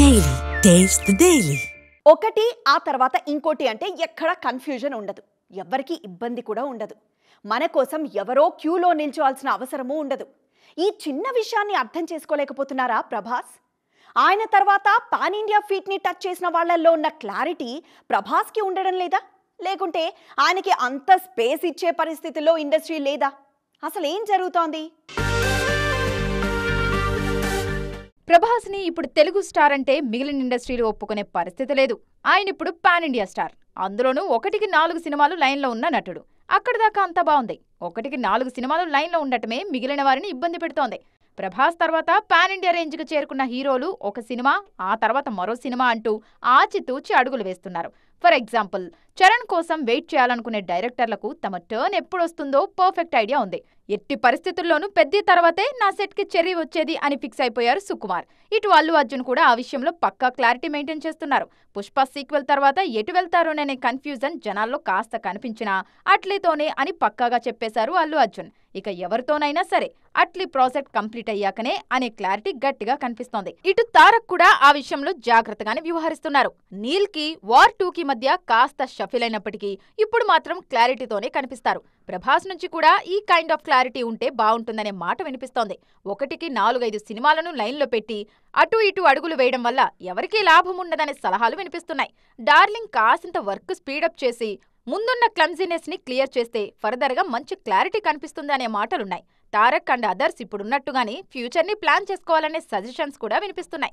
Daily taste the daily. ఒకటి ఆ తర్వాత ఇంకోటి అంటే ఎక్కడ కన్ఫ్యూజన్ ఉండదు, ఎవ్వరికి ఇబ్బంది కూడా ఉండదు. మన కోసం ఎవరో క్యూలో నిల్చోవాల్సిన అవసరమూ ఉండదు. ఈ చిన్న విషయాన్ని అర్థం చేసుకోలేకపోతున్నారా ప్రభాస్? ఆయన తర్వాత పాన్ ఇండియా ఫీట్ ని టచ్ చేసిన వాళ్ళల్లో ఉన్న క్లారిటీ ప్రభాస్కి ఉండడం లేదా? లేకుంటే ఆయనకి అంత స్పేస్ ఇచ్చే పరిస్థితుల్లో ఇండస్ట్రీ లేదా? అసలు ఏం జరుగుతోంది? ప్రభాస్ ని ఇప్పుడు తెలుగు స్టార్ అంటే మిగిలిన ఇండస్ట్రీలు ఒప్పుకునే పరిస్థితి లేదు. ఆయన ఇప్పుడు పాన్ ఇండియా స్టార్, అందులోనూ 1కి 4 సినిమాలు లైన్లో ఉన్న నటుడు. అక్కడిదాకా అంతా బాగుంది. 1కి 4 సినిమాలు లైన్లో ఉండటమే మిగిలిన వారిని ఇబ్బంది పెడుతోంది. ప్రభాస్ తర్వాత పాన్ ఇండియా రేంజ్కి చేరుకున్న హీరోలు ఒక సినిమా, ఆ తర్వాత మరో సినిమా అంటూ ఆచితూచి అడుగులు వేస్తున్నారు. ఫర్ ఎగ్జాంపుల్, చరణ్ కోసం వెయిట్ చేయాలనుకునే డైరెక్టర్లకు తమ టర్న్ ఎప్పుడొస్తుందో పర్ఫెక్ట్ ఐడియా ఉంది. ఎట్టి పరిస్థితుల్లోనూ పెద్ద తర్వాతే నా సెట్కి చెర్రీ వచ్చేది అని ఫిక్స్ అయిపోయారు సుకుమార్. ఇటు అల్లు అర్జున్ కూడా ఆ విషయంలో పక్కా క్లారిటీ మెయింటైన్ చేస్తున్నారు. పుష్ప సీక్వెల్ తర్వాత ఎటు వెళ్తారోననే కన్ఫ్యూజన్ జనాల్లో కాస్త కనిపించినా అట్లీతోనే అని పక్కాగా చెప్పేశారు అల్లు అర్జున్. ఇక ఎవరితోనైనా సరే అట్లీ ప్రాజెక్ట్ కంప్లీట్ అయ్యాకనే అనే క్లారిటీ గట్టిగా కనిపిస్తోంది. ఇటు తారక్ కూడా ఆ విషయంలో జాగ్రత్తగానే వ్యవహరిస్తున్నారు. నీల్ కి వార్ 2కి మధ్య కాస్త షఫిల్ అయినప్పటికీ ఇప్పుడు మాత్రం క్లారిటీతోనే కనిపిస్తారు. ప్రభాస్ నుంచి కూడా ఈ కైండ్ ఆఫ్ క్లారిటీ ఉంటే బాగుంటుందనే మాట వినిపిస్తోంది. 1కి 4-5 సినిమాలను లైన్లో పెట్టి అటు ఇటు అడుగులు వేయడం వల్ల ఎవరికీ లాభం ఉండదనే సలహాలు వినిపిస్తున్నాయి. డార్లింగ్ కాసింత వర్క్ స్పీడప్ చేసి ముందున్న క్లమ్జీనెస్ ని క్లియర్ చేస్తే ఫర్దర్ గా మంచి క్లారిటీ కనిపిస్తుంది అనే మాటలున్నాయి. తారక్ అండ్ అదర్స్ ఇప్పుడున్నట్టుగానే ఫ్యూచర్ ని ప్లాన్ చేసుకోవాలనే సజెషన్స్ కూడా వినిపిస్తున్నాయి.